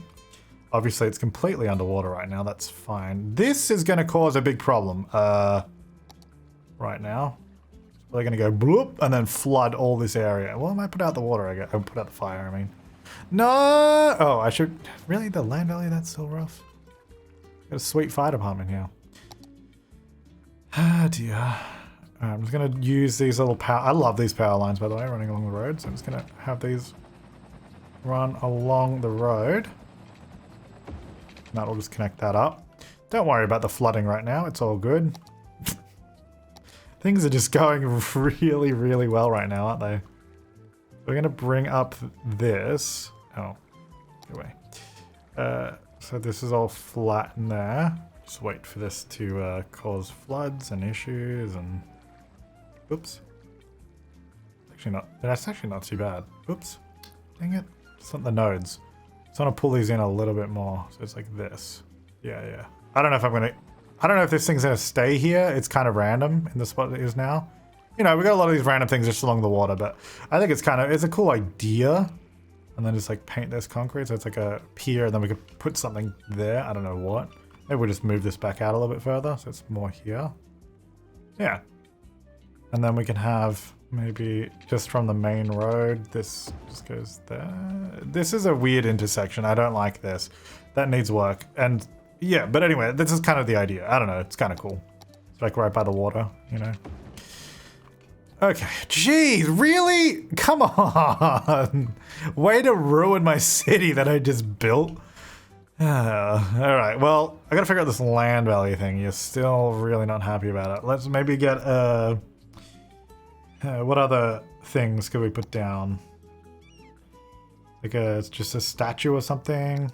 Obviously, it's completely underwater right now. That's fine. This is going to cause a big problem right now. They're going to go bloop and then flood all this area. Well, I might put out the water. I put out the fire, I mean. No! Oh, I should... Really? The land value? That's so rough. Got a sweet fire department here. Ah, dear. I'm just going to use these little power... I love these power lines, by the way, running along the road. So I'm just going to have these run along the road. That'll just connect that up. Don't worry about the flooding right now. It's all good. Things are just going really, really well right now, aren't they? We're going to bring up this. Oh, get away. So this is all flat in there. Just wait for this to cause floods and issues and... Oops. Actually not. That's actually not too bad. Oops. Dang it. It's not the nodes. So I want to pull these in a little bit more. So it's like this. Yeah. I don't know if I'm going to... I don't know if this thing's going to stay here. It's kind of random in the spot it is now. You know, we got a lot of these random things just along the water, but I think it's a cool idea. And then just like paint this concrete. So it's like a pier, and then we could put something there. I don't know what. Maybe we'll just move this back out a little bit further. So it's more here. Yeah. And then we can have maybe just from the main road, this just goes there. This is a weird intersection. I don't like this. That needs work. And yeah, but anyway, this is kind of the idea. I don't know. It's kind of cool. It's like right by the water, you know. Okay. Jeez, really? Come on. Way to ruin my city that I just built. All right. Well, I got to figure out this land value thing. You're still really not happy about it. Let's maybe get what other things could we put down? Like just a statue or something.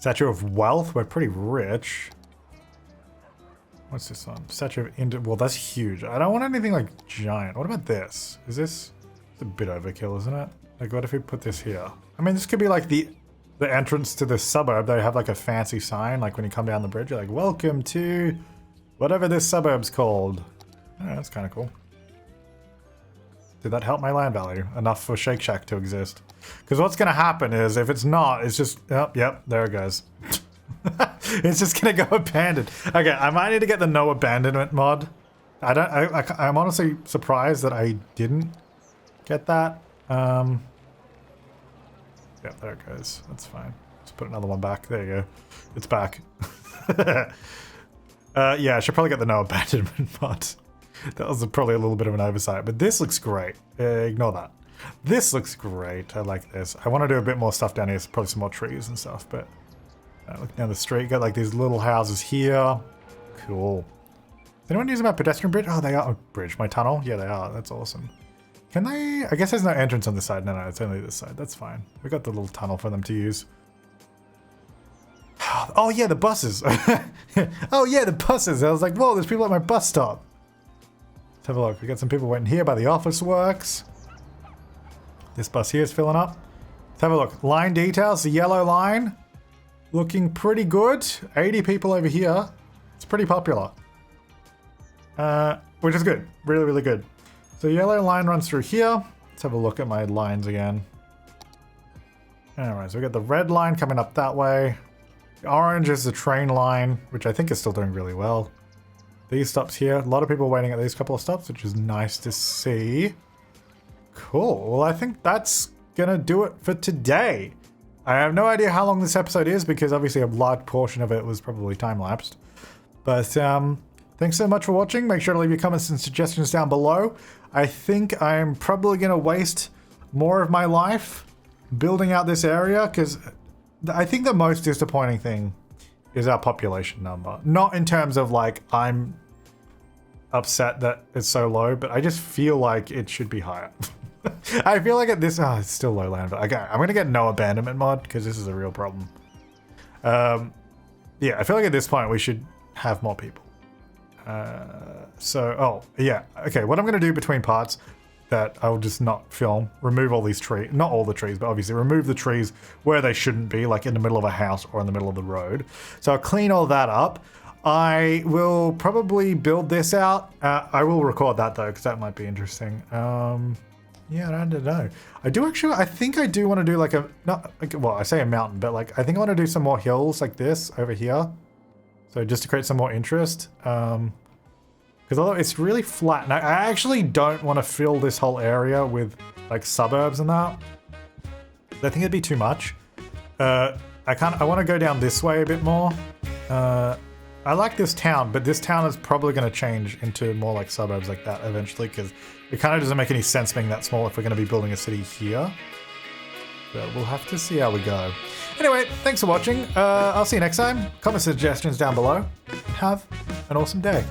Statue of wealth. We're pretty rich. What's this one? Statue of well, that's huge. I don't want anything like giant. What about this? Is this it's a bit overkill, isn't it? Like, what if we put this here? I mean, this could be like the entrance to this suburb. They have like a fancy sign, like when you come down the bridge, you're like, "Welcome to whatever this suburb's called." Yeah, that's kind of cool. Did that help my land value enough for Shake Shack to exist? Because what's going to happen is if it's not, it's just, yep, there it goes. It's just going to go abandoned. Okay, I might need to get the no abandonment mod. I'm honestly surprised that I didn't get that. Yeah, there it goes. That's fine. Just put another one back. There you go. It's back. Yeah, I should probably get the no abandonment mod. That was probably a little bit of an oversight, but this looks great. Ignore that. This looks great. I like this. I want to do a bit more stuff down here. So probably some more trees and stuff, but looking down the street, got like these little houses here. Cool. Is anyone using my pedestrian bridge? Oh, they are. Oh, bridge. My tunnel? Yeah, they are. That's awesome. Can they? I guess there's no entrance on this side. No, it's only this side. That's fine. We got the little tunnel for them to use. Oh, yeah, the buses. Oh, yeah, the buses. I was like, whoa, there's people at my bus stop. Let's have a look. We got some people waiting here by the office works. This bus here is filling up. Let's have a look. Line details, the yellow line. Looking pretty good. 80 people over here. It's pretty popular. Which is good. Really, really good. So the yellow line runs through here. Let's have a look at my lines again. Alright, so we got the red line coming up that way. The orange is the train line, which I think is still doing really well. These stops here, a lot of people waiting at these couple of stops, which is nice to see. Cool. Well, I think that's gonna do it for today. I have no idea how long this episode is because obviously a large portion of it was probably time-lapsed. But thanks so much for watching. Make sure to leave your comments and suggestions down below. I think I'm probably gonna waste more of my life building out this area because I think the most disappointing thing is our population number. Not in terms of like I'm upset that it's so low, but I just feel like it should be higher. I feel like at this, it's still low land, but okay, I'm gonna get no abandonment mod because this is a real problem. Yeah, I feel like at this point we should have more people. Oh yeah, okay, what I'm gonna do between parts that I'll just not film, remove all these trees, not all the trees, but obviously remove the trees where they shouldn't be, like in the middle of a house or in the middle of the road. So I'll clean all that up. I will probably build this out. I will record that though, because that might be interesting. Yeah, I don't know. I think I do want to do like well, I say a mountain, but like, I think I want to do some more hills like this over here. So just to create some more interest. Because although it's really flat, and I actually don't want to fill this whole area with like suburbs and that. I think it'd be too much. I want to go down this way a bit more. I like this town, but this town is probably going to change into more like suburbs like that eventually, because it kind of doesn't make any sense being that small if we're going to be building a city here. But we'll have to see how we go. Anyway, thanks for watching. I'll see you next time. Comment suggestions down below. Have an awesome day.